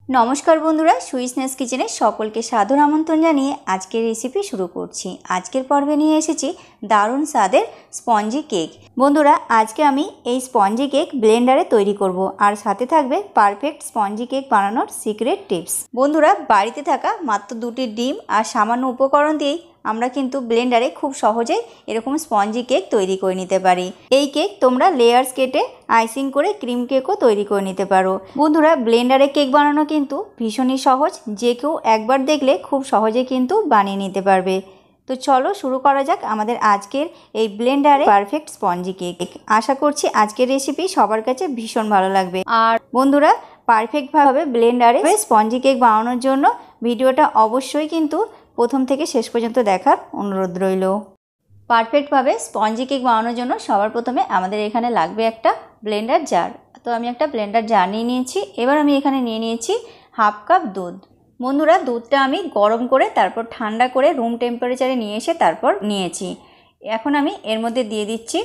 নমস্কার বন্ধুরা, সুইসনেস কিচেনে সকলকে সাদর আমন্ত্রণ জানিয়ে আজকের রেসিপি শুরু করছি। আজকের পর্বে নিয়ে এসেছি দারুণ স্বাদের স্পঞ্জি কেক। বন্ধুরা, আজকে আমি এই স্পঞ্জি কেক ব্লেন্ডারে তৈরি করব, আর সাথে থাকবে পারফেক্ট স্পঞ্জি কেক বানানোর সিক্রেট টিপস। বন্ধুরা, বাড়িতে থাকা মাত্র 2টি ডিম আর সামান্য উপকরণ দিয়েই আমরা কিন্তু ব্লেন্ডারে খুব সহজেই এরকম স্পঞ্জি কেক তৈরি করে নিতে পারি। এই কেক তোমরা লেয়ার্স কেটে আইসিং করে ক্রিম কেকও তৈরি করে নিতে পারো। বন্ধুরা, ব্লেন্ডারে কেক বানানো কিন্তু ভীষণই সহজ, যে কেউ একবার দেখলে খুব সহজে কিন্তু বানিয়ে নিতে পারবে। তো চলো শুরু করা যাক আমাদের আজকের এই ব্লেন্ডারে পারফেক্ট স্পঞ্জি কেক। আশা করছি আজকের রেসিপি সবার কাছে ভীষণ ভালো লাগবে। আর বন্ধুরা, পারফেক্টভাবে ব্লেন্ডারে স্পঞ্জি কেক বানানোর জন্য ভিডিওটা অবশ্যই কিন্তু প্রথম থেকে শেষ পর্যন্ত দেখার অনুরোধ রইল। পারফেক্টভাবে স্পঞ্জি কেক বানানোর জন্য সবার প্রথমে আমাদের এখানে লাগবে একটা ব্লেন্ডার জার। তো আমি একটা ব্লেন্ডার জার নিয়ে নিয়েছি। এবার আমি এখানে নিয়ে নিয়েছি হাফ কাপ দুধ। বন্ধুরা, দুধটা আমি গরম করে তারপর ঠান্ডা করে রুম টেম্পারেচারে নিয়ে এসে তারপর নিয়েছি। এখন আমি এর মধ্যে দিয়ে দিচ্ছি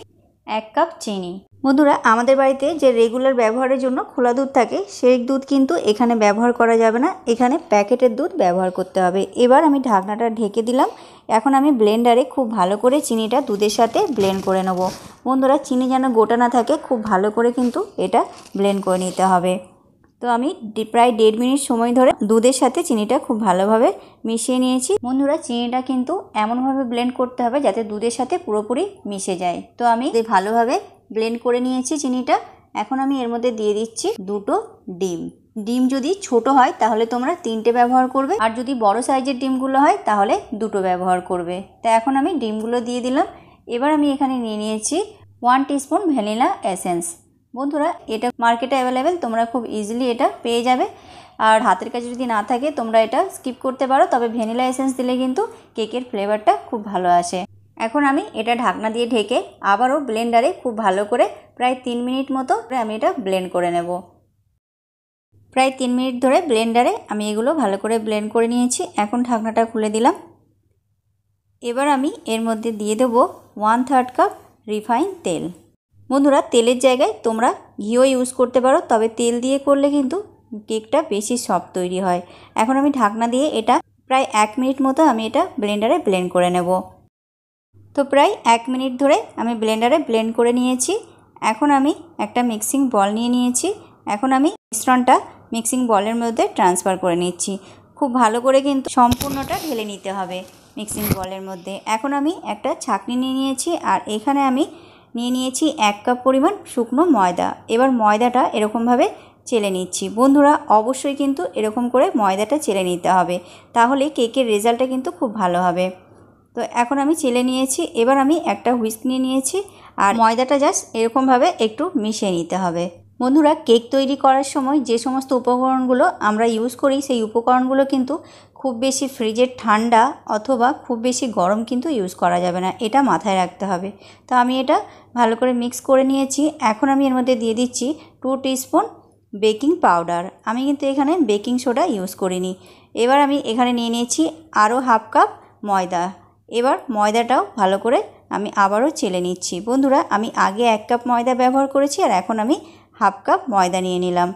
1 কাপ চিনি। বন্ধুরা, আমাদের বাড়িতে যে রেগুলার ব্যবহারের জন্য খোলা দুধ থাকে সেই দুধ কিন্তু এখানে ব্যবহার করা যাবে না, এখানে প্যাকেটের দুধ ব্যবহার করতে হবে। এবার আমি ঢাকনাটা ঢেকে দিলাম। এখন আমি ব্লেন্ডারে খুব ভালো করে চিনিটা দুধের সাথে ব্লেন্ড করে নেব। বন্ধুরা, চিনি যেন গোটা না থাকে, খুব ভালো করে কিন্তু এটা ব্লেন্ড করে নিতে হবে। তো আমি প্রায় 1.5 মিনিট সময় ধরে দুধের সাথে চিনিটা খুব ভালোভাবে মিশিয়ে নিয়েছি। বন্ধুরা, চিনিটা কিন্তু এমনভাবে ব্লেন্ড করতে হবে যাতে দুধের সাথে পুরোপুরি মিশে যায়। তো আমি ভালোভাবে ব্লেন্ড করে নিয়েছি চিনিটা। এখন আমি এর মধ্যে দিয়ে দিচ্ছি 2টো ডিম। ডিম যদি ছোট হয় তাহলে তোমরা 3টে ব্যবহার করবে, আর যদি বড় সাইজের ডিমগুলো হয় তাহলে 2টো ব্যবহার করবে। তো এখন আমি ডিমগুলো দিয়ে দিলাম। এবার আমি এখানে নিয়ে নিয়েছি 1 টিস্পুন ভ্যানিলা এসেন্স। বন্ধুরা, এটা মার্কেটে অ্যাভেলেবেল, তোমরা খুব ইজিলি এটা পেয়ে যাবে। আর হাতের কাছে যদি না থাকে তোমরা এটা স্কিপ করতে পারো, তবে ভ্যানিলা এসেন্স দিলে কিন্তু কেকের ফ্লেভারটা খুব ভালো আসে। এখন আমি এটা ঢাকনা দিয়ে ঢেকে আবারও ব্লেন্ডারে খুব ভালো করে প্রায় 3 মিনিট মতো আমি এটা ব্লেন্ড করে নেব। প্রায় 3 মিনিট ধরে ব্লেন্ডারে আমি এগুলো ভালো করে ব্লেন্ড করে নিয়েছি। এখন ঢাকনাটা খুলে দিলাম। এবার আমি এর মধ্যে দিয়ে দেবো 1/3 কাপ রিফাইন তেল। বন্ধুরা, তেলের জায়গায় তোমরা ঘিও ইউজ করতে পারো, তবে তেল দিয়ে করলে কিন্তু কেকটা বেশি সফট তৈরি হয়। এখন আমি ঢাকনা দিয়ে এটা প্রায় 1 মিনিট মতো আমি এটা ব্লেন্ডারে ব্লেন্ড করে নেব। তো প্রায় 1 মিনিট ধরে আমি ব্লেন্ডারে ব্লেন্ড করে নিয়েছি। এখন আমি একটা মিক্সিং বল নিয়ে নিয়েছি। এখন আমি মিশ্রণটা মিক্সিং বলের মধ্যে ট্রান্সফার করে নিচ্ছি। খুব ভালো করে কিন্তু সম্পূর্ণটা ঢেলে নিতে হবে মিক্সিং বলের মধ্যে। এখন আমি একটা ছাঁকনি নিয়ে নিয়েছি, আর এখানে আমি নিয়ে নিয়েছি 1 কাপ পরিমাণ শুকনো ময়দা। এবার ময়দাটা এরকমভাবে চেলে নিচ্ছি। বন্ধুরা, অবশ্যই কিন্তু এরকম করে ময়দাটা চেলে নিতে হবে, তাহলে কেকের রেজাল্টটা কিন্তু খুব ভালো হবে। তো এখন আমি চেলে নিয়েছি। এবার আমি একটা হুইস্ক নিয়ে নিয়েছি, আর ময়দাটা জাস্ট এরকমভাবে একটু মিশিয়ে নিতে হবে। বন্ধুরা, কেক তৈরি করার সময় যে সমস্ত উপকরণগুলো আমরা ইউজ করি সেই উপকরণগুলো কিন্তু খুব বেশি ফ্রিজের ঠান্ডা অথবা খুব বেশি গরম কিন্তু ইউজ করা যাবে না, এটা মাথায় রাখতে হবে। তো আমি এটা ভালো করে মিক্স করে নিয়েছি। এখন আমি এর মধ্যে দিয়ে দিচ্ছি 2 টিস্পুন বেকিং পাউডার। আমি কিন্তু এখানে বেকিং সোডা ইউজ করিনি। এবার আমি এখানে নিয়ে নিয়েছি আরও হাফ কাপ ময়দা। এবার ময়দাটাও ভালো করে আমি আবারও চেলে নিচ্ছি। বন্ধুরা, আমি আগে 1 কাপ ময়দা ব্যবহার করেছি, আর এখন আমি হাফ কাপ ময়দা নিয়ে নিলাম।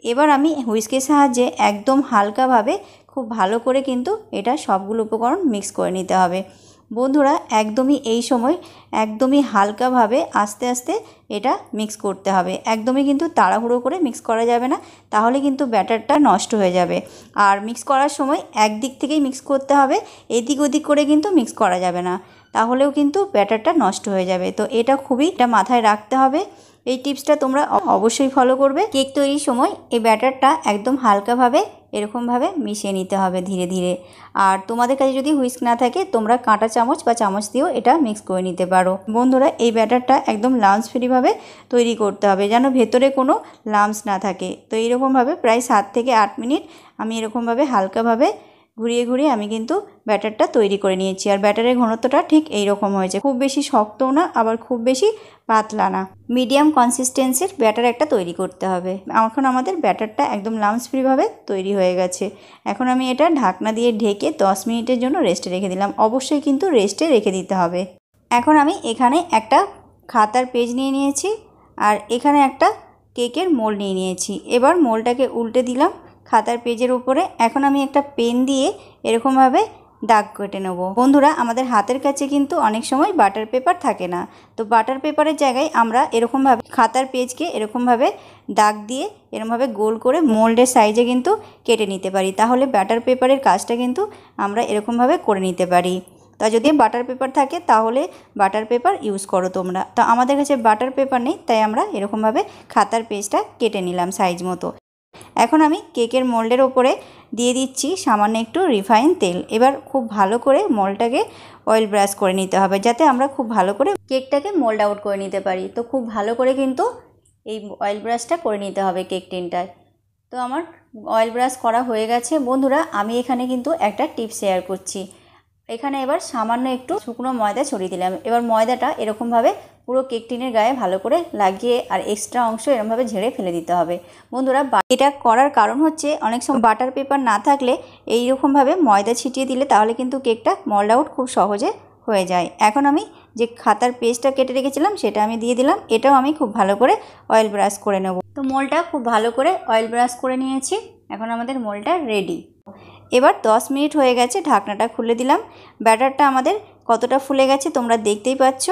এবার আমি হুইস্কের সাহায্যে একদম হালকাভাবে খুব ভালো করে কিন্তু এটা সবগুলো উপকরণ মিক্স করে নিতে হবে। বন্ধুরা, একদমই এই সময় একদমই হালকাভাবে আস্তে আস্তে এটা মিক্স করতে হবে। একদমই কিন্তু তাড়াহুড়ো করে মিক্স করা যাবে না, তাহলে কিন্তু ব্যাটারটা নষ্ট হয়ে যাবে। আর মিক্স করার সময় একদিক থেকেই মিক্স করতে হবে, এদিক ওদিক করে কিন্তু মিক্স করা যাবে না, তাহলেও কিন্তু ব্যাটারটা নষ্ট হয়ে যাবে। তো এটা মাথায় রাখতে হবে। এই টিপসটা তোমরা অবশ্যই ফলো করবে। কেক তৈরির সময় এই ব্যাটারটা একদম হালকাভাবে এরকমভাবে মিশিয়ে নিতে হবে ধীরে ধীরে। আর তোমাদের কাছে যদি হুইস্ক না থাকে তোমরা কাঁটা চামচ বা চামচ দিয়েও এটা মিক্স করে নিতে পারো। বন্ধুরা, এই ব্যাটারটা একদম লাম্পস ফ্রিভাবে তৈরি করতে হবে, যেন ভেতরে কোনো লাম্পস না থাকে। তো এইরকমভাবে প্রায় 7 থেকে 8 মিনিট আমি এরকমভাবে হালকাভাবে ঘুরিয়ে ঘুরিয়ে আমি কিন্তু ব্যাটারটা তৈরি করে নিয়েছি। আর ব্যাটারের ঘনত্বটা ঠিক এই রকম হয়েছে, খুব বেশি শক্তও না আবার খুব বেশি পাতলা না, মিডিয়াম কনসিস্টেন্সির ব্যাটার একটা তৈরি করতে হবে। এখন আমাদের ব্যাটারটা একদম লাম্পস ফ্রিভাবে তৈরি হয়ে গেছে। এখন আমি এটা ঢাকনা দিয়ে ঢেকে 10 মিনিটের জন্য রেস্টে রেখে দিলাম। অবশ্যই কিন্তু রেস্টে রেখে দিতে হবে। এখন আমি এখানে একটা খাতার পেজ নিয়ে নিয়েছি, আর এখানে একটা কেকের মোল্ড নিয়ে নিয়েছি। এবার মোল্ডটাকে উল্টে দিলাম। খাতার পেজের উপরে। এখন আমি একটা পেন দিয়ে এরকমভাবে দাগ কেটে নেব। বন্ধুরা, আমাদের হাতের কাছে কিন্তু অনেক সময় বাটার পেপার থাকে না, তো বাটার পেপারের জায়গায় আমরা এরকমভাবে খাতার পেজকে এরকমভাবে দাগ দিয়ে এরকমভাবে গোল করে মোল্ডের সাইজে কিন্তু কেটে নিতে পারি। তাহলে বাটার পেপারের কাজটা কিন্তু আমরা এরকমভাবে করে নিতে পারি। তা যদি বাটার পেপার থাকে তাহলে বাটার পেপার ইউজ করো তোমরা। তো আমাদের কাছে বাটার পেপার নেই, তাই আমরা এরকমভাবে খাতার পেজটা কেটে নিলাম সাইজ মতো। এখন আমি কেকের মোল্ডের ওপরে দিয়ে দিচ্ছি সামান্য একটু রিফাইন তেল। এবার খুব ভালো করে মোল্ডটাকে অয়েল ব্রাশ করে নিতে হবে, যাতে আমরা খুব ভালো করে কেকটাকে মোল্ড আউট করে নিতে পারি। তো খুব ভালো করে কিন্তু এই অয়েল ব্রাশটা করে নিতে হবে কেক টিনটায়। তো আমার অয়েল ব্রাশ করা হয়ে গেছে। বন্ধুরা, আমি এখানে কিন্তু একটা টিপস শেয়ার করছি। এখানে এবার সামান্য একটু শুকনো ময়দা ছড়িয়ে দিলাম। এবার ময়দাটা এরকমভাবে পুরো কেক টিনের গায়ে ভালো করে লাগিয়ে আর এক্সট্রা অংশ এরকমভাবে ঝেড়ে ফেলে দিতে হবে। বন্ধুরা, এটা করার কারণ হচ্ছে অনেক সময় বাটার পেপার না থাকলে এইরকমভাবে ময়দা ছিটিয়ে দিলে তাহলে কিন্তু কেকটা মোল্ড আউট খুব সহজে হয়ে যায়। এখন আমি যে খাতার পেজটা কেটে রেখেছিলাম সেটা আমি দিয়ে দিলাম। এটাও আমি খুব ভালো করে অয়েল ব্রাশ করে নেব। তো মোল্ডটা খুব ভালো করে অয়েল ব্রাশ করে নিয়েছি। এখন আমাদের মোল্ডটা রেডি। এবার 10 মিনিট হয়ে গেছে, ঢাকনাটা খুলে দিলাম। ব্যাটারটা আমাদের কতটা ফুলে গেছে তোমরা দেখতেই পাচ্ছ।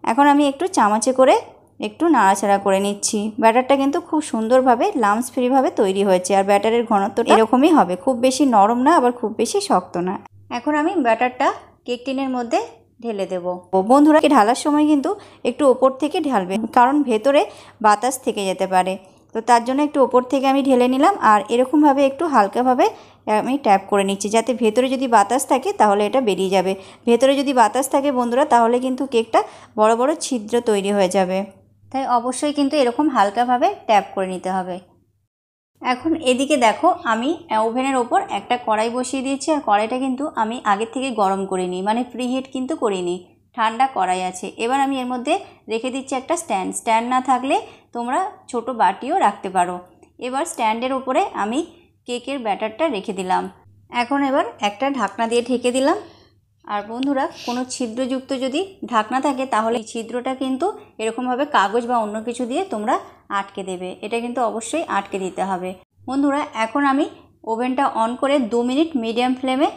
এখন আমি একটু চামচে করে একটু নাড়াচাড়া করে নিচ্ছি। ব্যাটারটা কিন্তু খুব সুন্দরভাবে লাম্পস ফ্রিভাবে তৈরি হয়েছে, আর ব্যাটারের ঘনত্বটা এরকমই হবে, খুব বেশি নরম না আবার খুব বেশি শক্ত না। এখন আমি ব্যাটারটা কেক টিনের মধ্যে ঢেলে দেব। বন্ধুরা, ঢালার সময় কিন্তু একটু ওপর থেকে ঢালবে, কারণ ভেতরে বাতাস থেকে যেতে পারে। তো তার জন্য একটু ওপর থেকে আমি ঢেলে নিলাম, আর এরকমভাবে একটু হালকাভাবে আমি ট্যাপ করে নিচ্ছি, যাতে ভেতরে যদি বাতাস থাকে তাহলে এটা বেরিয়ে যাবে। ভেতরে যদি বাতাস থাকে বন্ধুরা, তাহলে কিন্তু কেকটা বড় বড় ছিদ্র তৈরি হয়ে যাবে। তাই অবশ্যই কিন্তু এরকম হালকাভাবে ট্যাপ করে নিতে হবে। এখন এদিকে দেখো, আমি ওভেনের ওপর একটা কড়াই বসিয়ে দিয়েছি, আর কড়াইটা কিন্তু আমি আগের থেকে গরম করিনি, মানে প্রিহিট কিন্তু করিনি, ঠান্ডা কড়াই আছে। এবার আমি এর মধ্যে রেখে দিচ্ছি একটা স্ট্যান্ড না থাকলে তোমরা ছোট বাটিও রাখতে পারো। এবার স্ট্যান্ডের ওপরে আমি কেকের ব্যাটারটা রেখে দিলাম। এখন এবার একটা ঢাকনা দিয়ে ঢেকে দিলাম। আর বন্ধুরা, কোনো ছিদ্রযুক্ত যদি ঢাকনা থাকে তাহলে এই ছিদ্রটা কিন্তু এরকমভাবে কাগজ বা অন্য কিছু দিয়ে তোমরা আটকে দেবে। এটা কিন্তু অবশ্যই আটকে দিতে হবে। বন্ধুরা, এখন আমি ওভেনটা অন করে 2 মিনিট মিডিয়াম ফ্লেমে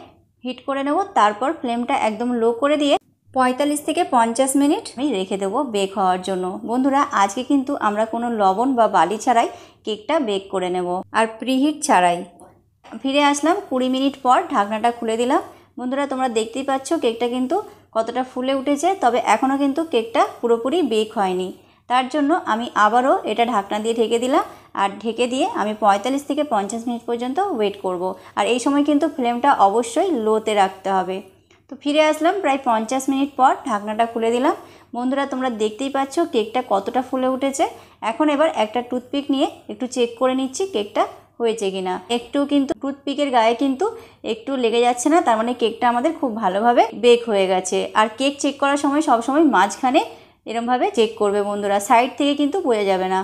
হিট করে নেব। তারপর ফ্লেমটা একদম লো করে দিয়ে 45 থেকে 50 মিনিট আমি রেখে দেবো বেক হওয়ার জন্য। বন্ধুরা, আজকে কিন্তু আমরা কোনো লবণ বা বালি ছাড়াই কেকটা বেক করে নেব, আর প্রিহিট ছাড়াই। ফিরে আসলাম 20 মিনিট পর, ঢাকনাটা খুলে দিলাম। বন্ধুরা, তোমরা দেখতেই পাচ্ছ কেকটা কিন্তু কতটা ফুলে উঠেছে, তবে এখনও কিন্তু কেকটা পুরোপুরি বেক হয়নি। তার জন্য আমি আবারও এটা ঢাকনা দিয়ে ঢেকে দিলাম, আর ঢেকে দিয়ে আমি 45 থেকে 50 মিনিট পর্যন্ত ওয়েট করব। আর এই সময় কিন্তু ফ্লেমটা অবশ্যই লোতে রাখতে হবে। তো ফিরে আসলাম প্রায় 50 মিনিট পর, ঢাকনাটা খুলে দিলাম। বন্ধুরা, তোমরা দেখতেই পাচ্ছ কেকটা কতটা ফুলে উঠেছে। এখন এবার একটা টুথপিক নিয়ে একটু চেক করে নিচ্ছি কেকটা হয়েছে কিনা। একটু কিন্তু টুথপিকের গায়ে কিন্তু একটু লেগে যাচ্ছে না, তার মানে কেকটা আমাদের খুব ভালোভাবে বেক হয়ে গেছে। আর কেক চেক করার সময় সবসময় মাঝখানে এরমভাবে চেক করবে বন্ধুরা, সাইড থেকে কিন্তু বোঝা যাবে না।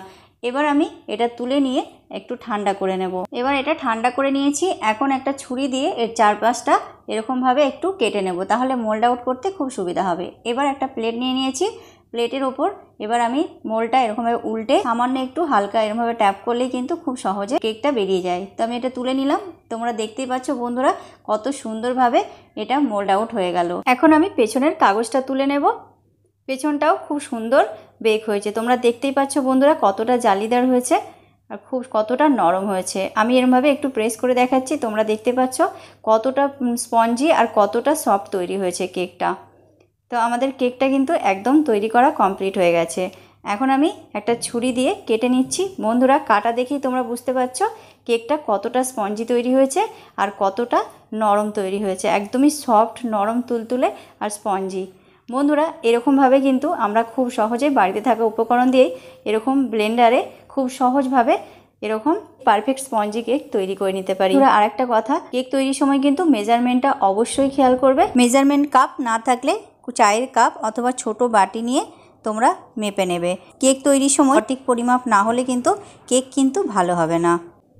এবার আমি এটা তুলে নিয়ে একটু ঠান্ডা করে নেব। এবার এটা ঠান্ডা করে নিয়েছি। এখন একটা ছুরি দিয়ে এর চারপাশটা এরকমভাবে একটু কেটে নেব, তাহলে মোল্ড আউট করতে খুব সুবিধা হবে। এবার একটা প্লেট নিয়ে নিয়েছি। প্লেটের ওপর এবার আমি মোল্ডটা এরকমভাবে উল্টে সামান্য একটু হালকা এরকমভাবে ট্যাপ করলেই কিন্তু খুব সহজে কেকটা বেরিয়ে যায়। তো আমি এটা তুলে নিলাম। তোমরা দেখতেই পাচ্ছ বন্ধুরা কত সুন্দরভাবে এটা মোল্ড আউট হয়ে গেল। এখন আমি পেছনের কাগজটা তুলে নেব। পেছনটাও খুব সুন্দর বেক হয়েছে। তোমরা দেখতেই পাচ্ছ বন্ধুরা কতটা জালিদার হয়েছে আর খুব কতটা নরম হয়েছে। আমি এরমভাবে একটু প্রেস করে দেখাচ্ছি, তোমরা দেখতে পাচ্ছ কতটা স্পঞ্জি আর কতটা সফট তৈরি হয়েছে কেকটা। তো আমাদের কেকটা কিন্তু একদম তৈরি করা কমপ্লিট হয়ে গেছে। এখন আমি একটা ছুরি দিয়ে কেটে নিচ্ছি। বন্ধুরা, কাটা দেখেই তোমরা বুঝতে পারছো কেকটা কতটা স্পঞ্জি তৈরি হয়েছে আর কতটা নরম তৈরি হয়েছে, একদমই সফট, নরম, তুলতুলে আর স্পঞ্জি। বন্ধুরা, এরকমভাবে কিন্তু আমরা খুব সহজে বাড়িতে থাকা উপকরণ দিয়েই এরকম ব্লেন্ডারে খুব সহজভাবে এরকম পারফেক্ট স্পঞ্জি কেক তৈরি করে নিতে পারি। আর একটা কথা, কেক তৈরির সময় কিন্তু মেজারমেন্টটা অবশ্যই খেয়াল করবে। মেজারমেন্ট কাপ না থাকলে চায়ের কাপ অথবা ছোট বাটি নিয়ে তোমরা মেপে নেবে। কেক তৈরির সময় সঠিক পরিমাপ না হলে কিন্তু কেক কিন্তু ভালো হবে না।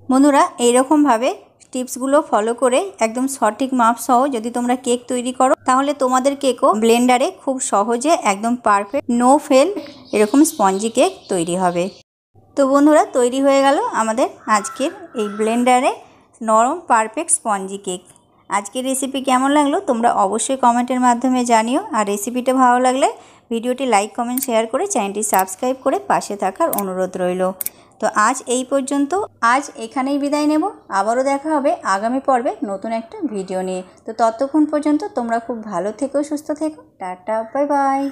বন্ধুরা, এইরকমভাবে টিপসগুলো ফলো করে একদম সঠিক মাপ সহ যদি তোমরা কেক তৈরি করো তাহলে তোমাদের কেকও ব্লেন্ডারে খুব সহজে একদম পারফেক্ট নো ফেল এরকম স্পঞ্জি কেক তৈরি হবে। তো বন্ধুরা, তৈরি হয়ে গেল আমাদের আজকের এই ব্লেন্ডারে নরম পারফেক্ট স্পঞ্জি কেক। আজকের রেসিপি কেমন লাগলো তোমরা অবশ্যই কমেন্টের মাধ্যমে জানিও। আর রেসিপিটা ভালো লাগলে ভিডিওটি লাইক কমেন্ট শেয়ার করে চ্যানেলটি সাবস্ক্রাইব করে পাশে থাকার অনুরোধ রইল। তো আজ এই পর্যন্ত, আজ এখানেই বিদায় নেব। আবারও দেখা হবে আগামী পর্বে নতুন একটা ভিডিও নিয়ে। তো ততক্ষণ পর্যন্ত তোমরা খুব ভালো থেকো, সুস্থ থেকো। Tata, bye bye.